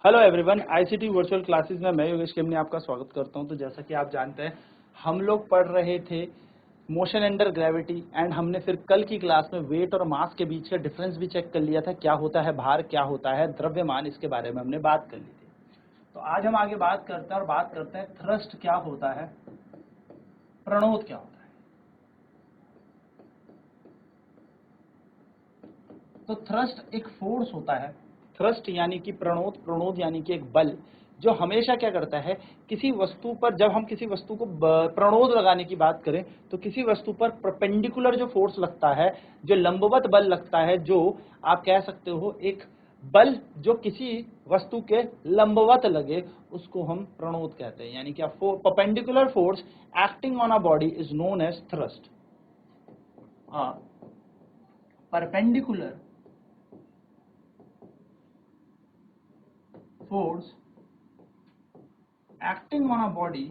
Hello everyone, ICT virtual classes में मैं योगेश केमनी आपका स्वागत करता हूं। तो जैसा कि आप जानते हैं, हम लोग पढ़ रहे थे मोशन अंडर ग्रेविटी एंड हमने फिर कल की क्लास में वेट और मास के बीच का डिफरेंस भी चेक कर लिया था। क्या होता है भार, क्या होता है द्रव्यमान, इसके बारे में हमने बात कर ली थी। तो आज हम आगे बात करते हैं और बात करते हैं थ्रस्ट क्या होता है, प्रणोद क्या होता है। तो थ्रस्ट एक फोर्स होता है, थ्रस्ट यानी कि प्रणोद, प्रणोद यानी कि एक बल जो हमेशा क्या करता है, किसी वस्तु पर, जब हम किसी वस्तु को प्रणोद लगाने की बात करें तो किसी वस्तु पर परपेंडिकुलर जो फोर्स लगता है, जो लंबवत बल लगता है, जो आप कह सकते हो एक बल जो किसी वस्तु के लंबवत लगे, उसको हम प्रणोद कहते हैं। यानी कि perpendicular force acting on a body is known as thrust. Perpendicular force acting on a body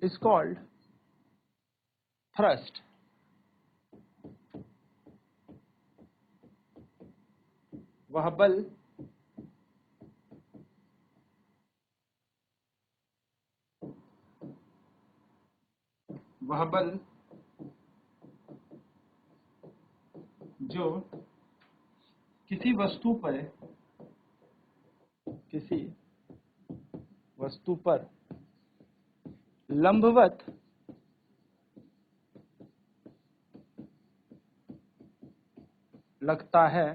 is called thrust. वह बल जो किसी वस्तु पर लंबवत लगता है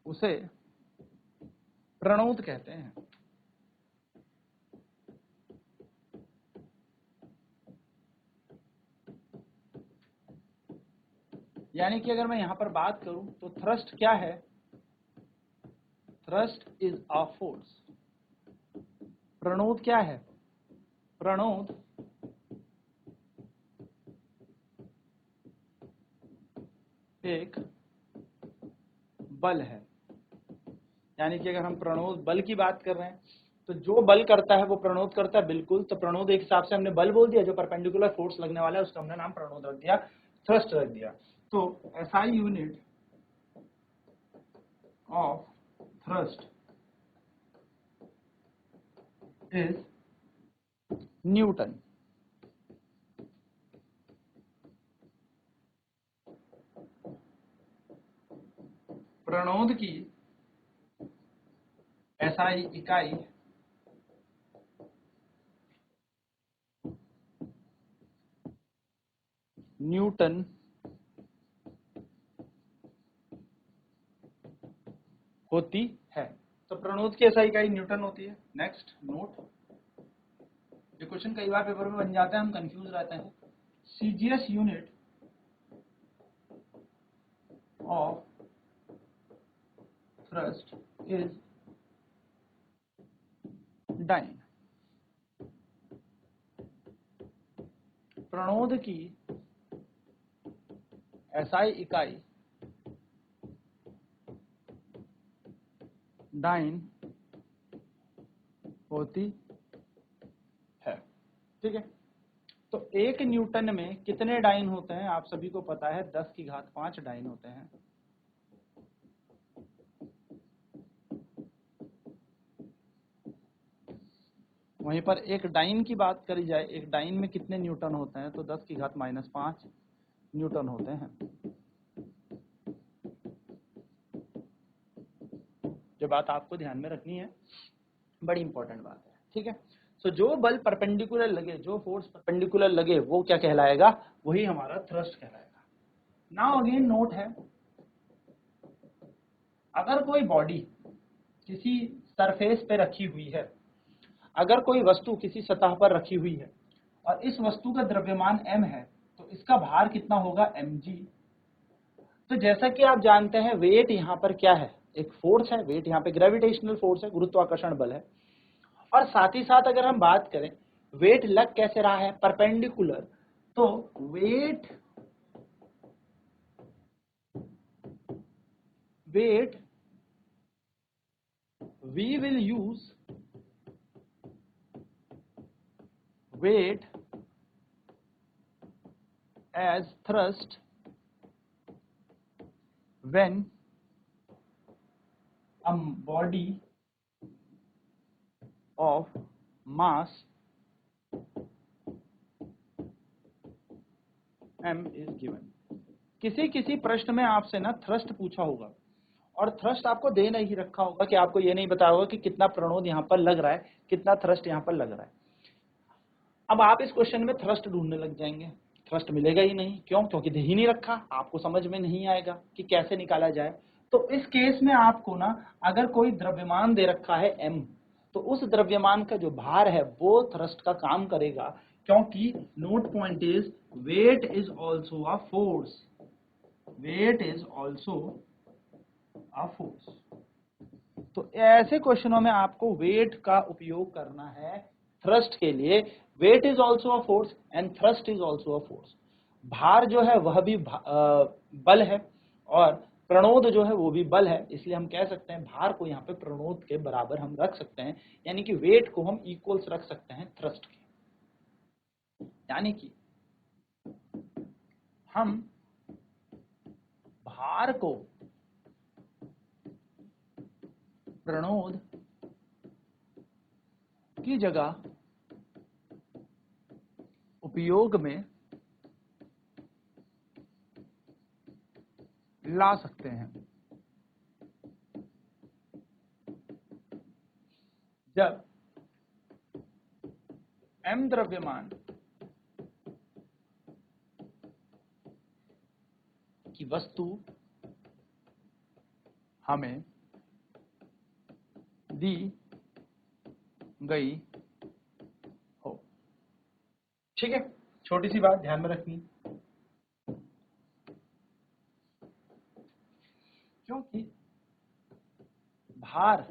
उसे प्रणोद कहते हैं। यानी कि अगर मैं यहां पर बात करूं तो थ्रस्ट क्या है, थ्रस्ट इज अ फोर्स। प्रणोद क्या है, प्रणोद एक बल है। यानी कि अगर हम प्रणोद बल की बात कर रहे हैं तो जो बल करता है वो प्रणोद करता है, बिल्कुल। तो प्रणोद एक हिसाब से हमने बल बोल दिया, जो परपेंडिकुलर फोर्स लगने वाला है उसका हमने नाम प्रणोद रख दिया, थ्रस्ट रख दिया। तो SI unit of thrust is newton. प्रणोद की एसआई इकाई न्यूटन होती है। तो प्रणोद की एसआई इकाई न्यूटन होती है। नेक्स्ट नोट, ये क्वेश्चन कई बार पेपर में बन जाता है, हम कंफ्यूज रहते हैं। CGS unit of thrust is dyne. प्रणोद की एसआई इकाई डाइन होती है। ठीक है, तो एक न्यूटन में कितने डाइन होते हैं आप सभी को पता है, 10 की घात 5 डाइन होते हैं। वहीं पर एक डाइन की बात करी जाए, एक डाइन में कितने न्यूटन होते हैं, तो 10 की घात -5 न्यूटन होते हैं। जो बात आपको ध्यान में रखनी है, बड़ी इंपॉर्टेंट बात है। ठीक है, सो जो बल परपेंडिकुलर लगे, जो फोर्स परपेंडिकुलर लगे, वो क्या कहलाएगा, वही हमारा थ्रस्ट कहलाएगा। नाउ अगेन नोट है, अगर कोई बॉडी किसी सरफेस पे रखी हुई है, अगर कोई वस्तु किसी सतह पर रखी हुई है और इस वस्तु का द्रव्यमान m है, तो इसका भार कितना होगा, mg। तो जैसा कि आप जानते हैं, वेट यहाँ पर क्या है, एक फोर्स है। वेट यहाँ पे ग्रेविटेशनल फोर्स है, गुरुत्वाकर्षण बल है। और साथ ही साथ अगर हम बात करें वेट लग कैसे रहा है, परपेंडिकुलर, तो weight we will use weight as thrust when a body of mass m is given। किसी प्रश्न में आपसे ना थ्रस्ट पूछा होगा और थ्रस्ट आपको दे नहीं रखा होगा कि आपको ये नहीं बताया होगा कि कितना प्रणोद यहां पर लग रहा है, कितना थ्रस्ट यहां पर लग रहा है। अब आप इस क्वेश्चन में थ्रस्ट ढूंढने लग जाएंगे, थ्रस्ट मिलेगा ही नहीं। क्यों? क्योंकि दे ही नहीं रखा, आपको समझ में नहीं आएगा कि कैसे निकाला जाए। तो इस केस में आपको ना अगर कोई द्रव्यमान दे रखा है m, तो उस द्रव्यमान का जो भार है वो थ्रस्ट का काम करेगा, क्योंकि note point is weight is also a force, weight is also a force. तो ऐसे क्वेश्चनों में आपको वेट का उपयोग करना है थ्रस्ट के लिए। Weight is also a force and thrust is also a force. भार जो है वह भी बल है और प्रणोद जो है वो भी बल है, इसलिए हम कह सकते हैं भार को यहाँ पे प्रणोद के बराबर हम रख सकते हैं, यानी कि वेट को हम इक्वल्स रख सकते हैं थ्रस्ट के। यानी कि हम भार को प्रणोद की जगह उपयोग में ला सकते हैं जब m द्रव्यमान की वस्तु हमें दी गई हो। ठीक है, छोटी सी बात ध्यान में रखनी, क्योंकि भार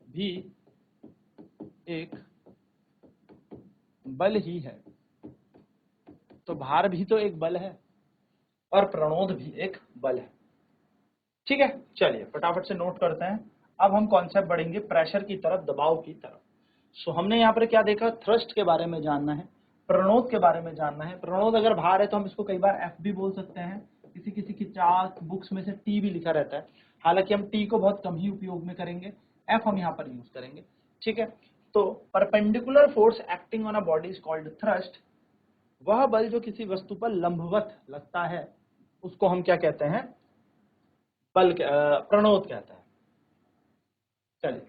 भी एक बल ही है, तो भार भी तो एक बल है और प्रणोद भी एक बल है। ठीक है, चलिए फटाफट से नोट करते हैं। अब हम कॉन्सेप्ट बढ़ेंगे प्रेशर की तरफ, दबाव की तरफ। सो हमने यहाँ पर क्या देखा, थ्रस्ट के बारे में जानना है, प्रणोद के बारे में जानना है। प्रणोद अगर भार है तो हम इसको कई बार एफ भी बोल सकते हैं, किसी किसी की चार्ट बुक्स में से टी भी लिखा रहता है, हालांकि हम टी को बहुत कम ही उपयोग में करेंगे, एफ हम यहाँ पर यूज करेंगे। ठीक है, तो perpendicular force acting on a body is called thrust. वह बल जो किसी वस्तु पर लंबवत लगता है उसको हम क्या कहते हैं, बल प्रणोद कहता है। चलिए,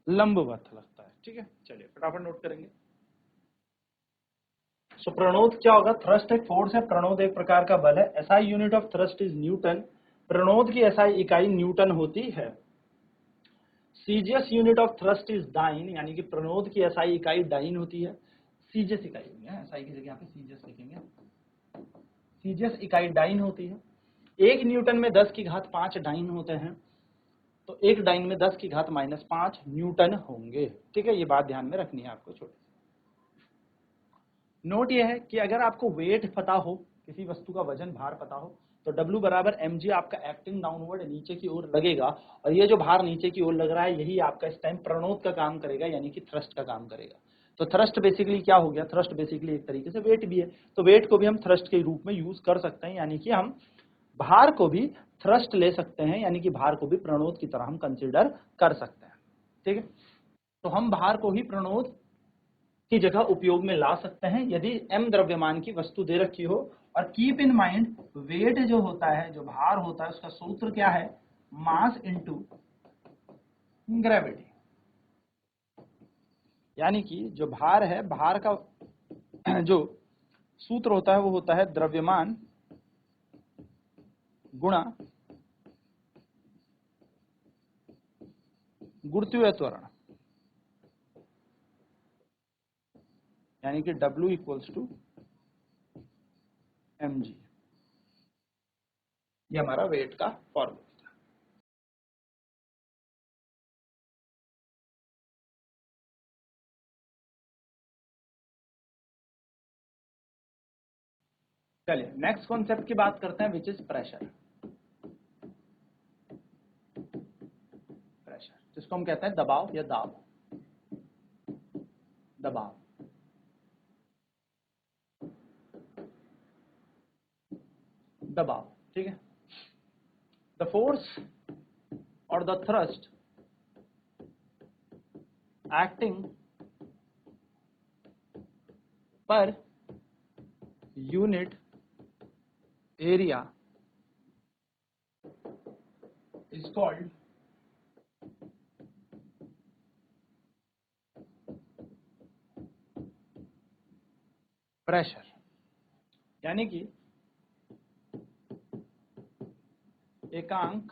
लंबवत लगता है। ठीक है, चलिए फटाफट नोट करेंगे। सो प्रणोद क्या होगा, थ्रस्ट एक फोर्स है, प्रणोद एक प्रकार का बल है। SI unit of thrust is newton, प्रणोद की एसआई इकाई न्यूटन होती है। CGS unit of thrust is dyne, यानी कि प्रणोद की एसआई इकाई डाइन होती है। सीजियस इकाई है, एसआई की जगह यहाँ पे सीजियस लिखेंगे, सीजियस इकाई डाइन होती है। एक न्यूटन में 10 की घात 5 डाइन होते हैं, तो एक डाइन में 10 की घात -5 न्यूटन होंगे। ठीक है, ये बात ध्यान में रखनी है आपको। छोटी नोट ये है कि अगर आपको वेट पता हो, किसी वस्तु का वजन भार पता हो, तो W बराबर mg आपका एक्टिंग डाउनवर्ड नीचे की ओर लगेगा, और ये जो भार नीचे की ओर लग रहा है यही आपका इस टाइम प्रणोद का काम करेगा, यानी कि थ्रस्ट का काम करेगा। तो थ्रस्ट बेसिकली क्या हो गया, थ्रस्ट बेसिकली एक तरीके से वेट भी है, तो वेट को भी हम थ्रस्ट के रूप में यूज कर सकते हैं, यानी कि हम भार को भी थ्रस्ट ले सकते हैं, यानी कि भार को भी प्रणोद की तरह हम कंसिडर कर सकते हैं। ठीक है, तो हम भार को ही प्रणोद की जगह उपयोग में ला सकते हैं यदि m द्रव्यमान की वस्तु दे रखी हो। और कीप इन माइंड, वेट जो होता है, जो भार होता है, उसका सूत्र क्या है, मास इनटू ग्रेविटी। यानी कि जो भार है, भार का जो सूत्र होता है वो होता है द्रव्यमान गुणा गुरुत्वीय त्वरण, यानी कि W इक्वल्स टू mg। ये हमारा वेट का फॉर्मूला। चलिए नेक्स्ट कॉन्सेप्ट की बात करते हैं, विच इज प्रेशर। प्रेशर जिसको हम कहते हैं दबाव या दाब, दबाव। दबाव, ठीक है। द फोर्स और the thrust acting per unit area is called pressure. यानी कि एकांक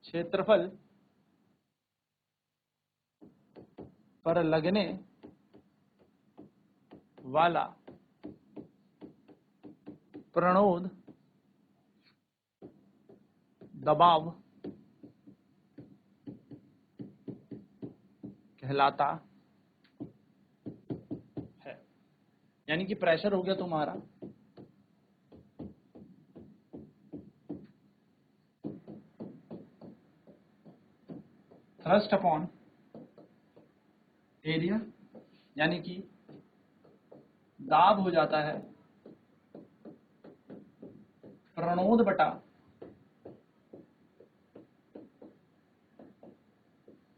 क्षेत्रफल पर लगने वाला प्रणोद दबाव कहलाता है। यानी कि प्रेशर हो गया तुम्हारा थ्रस्ट अपॉन एरिया, यानी कि दाब हो जाता है प्रणोद बटा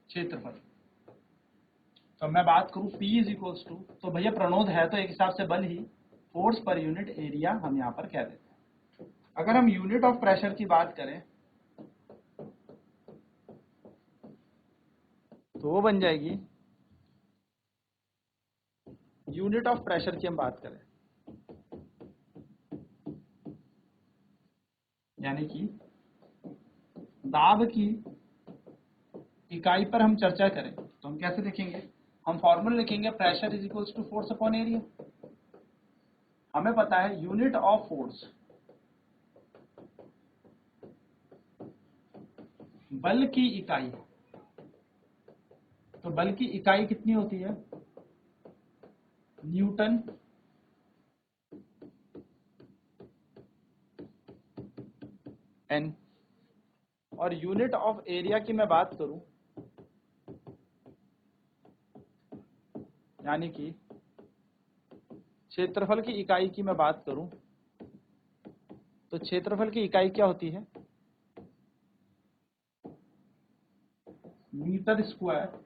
क्षेत्रफल। तो मैं बात करूं P इज इक्वल्स टू, तो भैया प्रणोद है तो एक हिसाब से बल ही, फोर्स पर यूनिट एरिया हम यहां पर कह देते हैं। अगर हम यूनिट ऑफ प्रेशर की बात करें तो वो बन जाएगी, यूनिट ऑफ प्रेशर की हम बात करें यानी कि दाब की इकाई पर हम चर्चा करें तो हम कैसे लिखेंगे, हम फॉर्मूला लिखेंगे pressure is equals to force upon area. हमें पता है यूनिट ऑफ फोर्स, बल की इकाई, तो बल की इकाई कितनी होती है, न्यूटन एन। और यूनिट ऑफ एरिया की मैं बात करूं यानी कि क्षेत्रफल की इकाई की मैं बात करूं तो क्षेत्रफल की इकाई क्या होती है, मीटर स्क्वायर,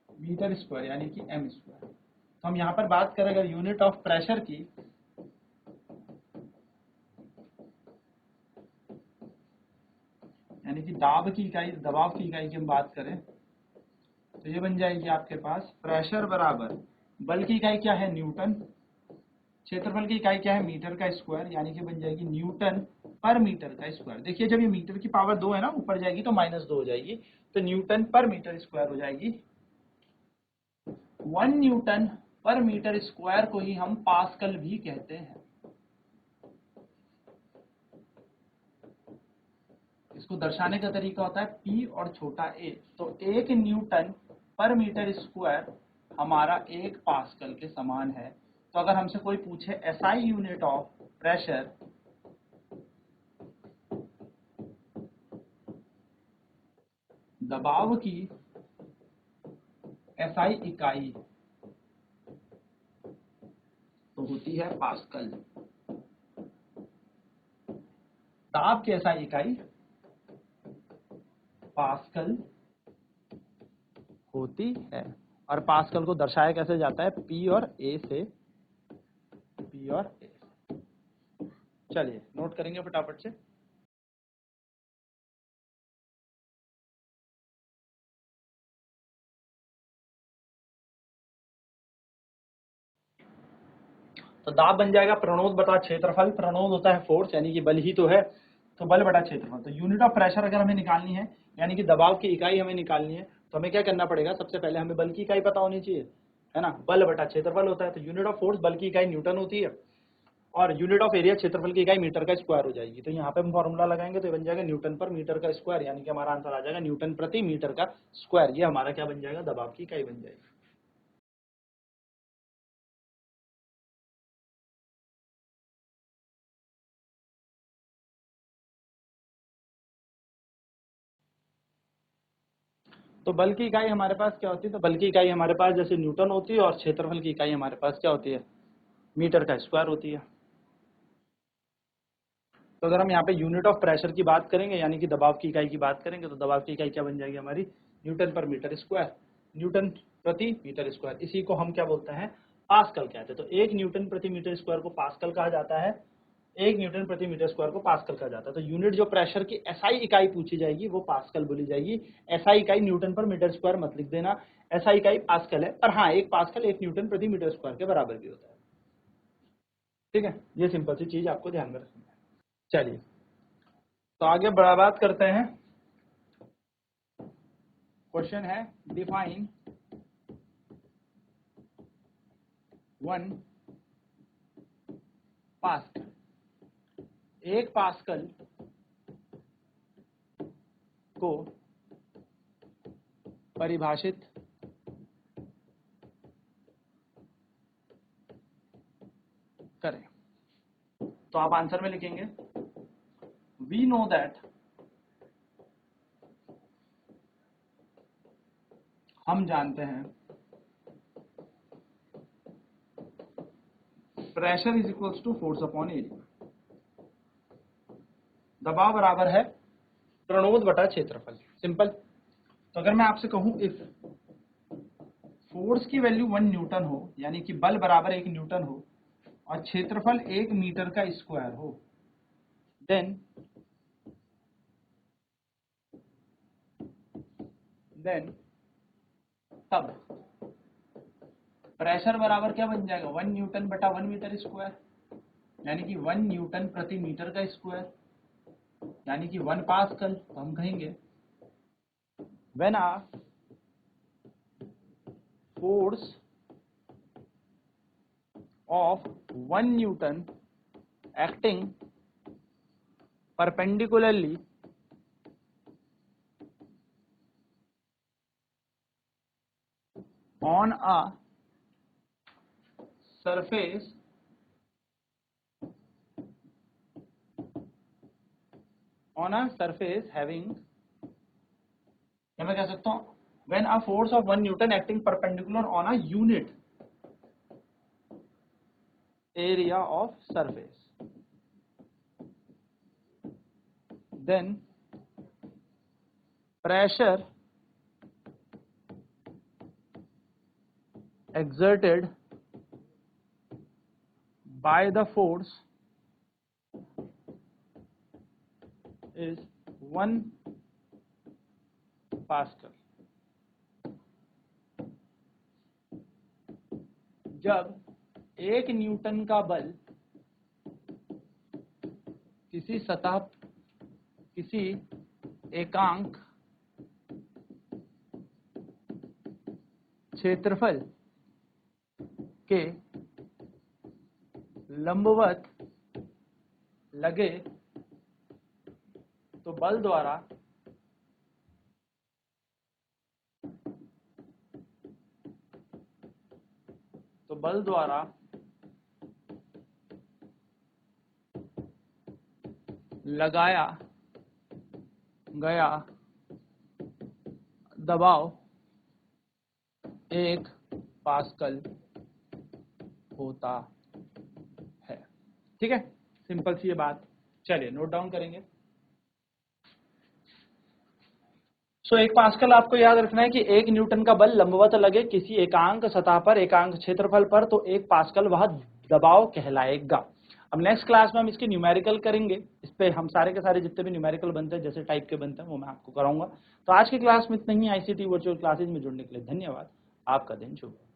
मीटर स्क्वायर यानी कि एम स्क्वायर। तो हम यहां पर बात करें अगर यूनिट ऑफ प्रेशर की, यानी कि दाब की इकाई, दबाव की इकाई की हम बात करें तो ये बन जाएगी आपके पास प्रेशर बराबर, बल की इकाई क्या है न्यूटन, क्षेत्रफल की इकाई क्या है मीटर का स्क्वायर, यानी कि बन जाएगी न्यूटन पर मीटर का स्क्वायर। देखिए जब ये मीटर की पावर 2 है ना, ऊपर जाएगी तो -2 हो जाएगी, तो न्यूटन पर मीटर स्क्वायर हो जाएगी। 1 न्यूटन पर मीटर स्क्वायर को ही हम पास्कल भी कहते हैं। इसको दर्शाने का तरीका होता है P और छोटा a, तो 1 न्यूटन पर मीटर स्क्वायर हमारा 1 पास्कल के समान है। तो अगर हमसे कोई पूछे SI यूनिट ऑफ प्रेशर, दबाव की SI इकाई तो होती है पास्कल, दाब की SI इकाई पास्कल होती है। और पास्कल को दर्शाया कैसे जाता है, P और A से, P और A से। चलिए नोट करेंगे फटाफट से। तो दाब बन जाएगा प्रणोद बटा क्षेत्रफल, प्रणोद होता है फोर्स यानी कि बल ही तो है, तो बल बटा क्षेत्रफल। तो यूनिट ऑफ प्रेशर अगर हमें निकालनी है यानी कि दबाव की इकाई हमें निकालनी है तो हमें क्या करना पड़ेगा, सबसे पहले हमें बल की इकाई पता होनी चाहिए, है ना, बल बटा क्षेत्रफल होता है। तो यूनिट ऑफ फोर्स बल की इकाई न्यूटन होती है और यूनिट ऑफ एरिया क्षेत्रफल की इकाई मीटर का स्क्वायर हो जाएगी। तो यहाँ पे हम फॉर्मूला लगाएंगे तो ये बन जाएगा न्यूटन पर मीटर का स्क्वायर, यानी कि हमारा आंसर आ जाएगा न्यूटन प्रति मीटर का स्क्वायर। ये हमारा क्या बन जाएगा, दबाव की इकाई बन जाएगी। तो बल की इकाई हमारे पास क्या होती है, तो बल की इकाई हमारे पास जैसे न्यूटन होती है और क्षेत्रफल की इकाई हमारे पास क्या होती है, मीटर का स्क्वायर होती है। तो अगर हम यहाँ पे यूनिट ऑफ प्रेशर की बात करेंगे यानी कि दबाव की इकाई की बात करेंगे, तो दबाव की इकाई क्या बन जाएगी हमारी, न्यूटन पर मीटर स्क्वायर, न्यूटन प्रति मीटर स्क्वायर। इसी को हम क्या बोलते हैं, पास्कल कहते हैं। तो 1 न्यूटन प्रति मीटर स्क्वायर को पास्कल कहा जाता है, 1 न्यूटन प्रति मीटर स्क्वायर को पास्कल कहा जाता है। तो यूनिट जो प्रेशर की एसआई इकाई पूछी जाएगी वो पास्कल बोली जाएगी। एसआई इकाई न्यूटन पर मीटर स्क्वायर मत लिख देना, एसआई इकाई पास्कल है, पर हाँ 1 पास्कल 1 न्यूटन प्रति मीटर स्क्वायर के बराबर भी होता है। ठीक है, ये सिंपल सी चीज आपको ध्यान में रखनी है। चलिए तो आगे बड़ा बात करते हैं। क्वेश्चन है डिफाइन 1 पास्कल। 1 पास्कल को परिभाषित करें। तो आप आंसर में लिखेंगे वी नो दैट हम जानते हैं pressure is equals to force upon area. दबाव बराबर है प्रणोद बटा क्षेत्रफल। सिंपल। तो अगर मैं आपसे कहूं इफ फोर्स की वैल्यू 1 न्यूटन हो यानी कि बल बराबर 1 न्यूटन हो और क्षेत्रफल 1 मीटर का स्क्वायर हो, देन तब प्रेशर बराबर क्या बन जाएगा, 1 न्यूटन बटा 1 मीटर स्क्वायर यानी कि 1 न्यूटन प्रति मीटर का स्क्वायर यानी कि 1 पास्कल। तो हम कहेंगे when a force of 1 Newton acting perpendicularly on a surface having, या मैं कह सकता हूं when a force of 1 Newton acting perpendicular on a unit area of surface, then pressure exerted by the force is 1 pascal. जब 1 Newton का बल किसी सतह, किसी एकांक क्षेत्रफल के लंबवत लगे तो बल द्वारा लगाया गया दबाव 1 पास्कल होता है। ठीक है, सिंपल सी ये बात। चलिए नोट डाउन करेंगे। सो 1 पास्कल आपको याद रखना है कि 1 न्यूटन का बल लंबवत लगे किसी एकांक सतह पर, एकांक क्षेत्रफल पर, तो 1 पास्कल वह दबाव कहलाएगा। अब नेक्स्ट क्लास में हम इसकी न्यूमेरिकल करेंगे। इस पे हम सारे के सारे जितने भी न्यूमेरिकल बनते हैं, जैसे टाइप के बनते हैं, वो मैं आपको कराऊंगा। तो आज की क्लास में इतना ही। आईसीटी वर्चुअल क्लासेज में जुड़ने के लिए धन्यवाद। आपका दिन शुभ हो।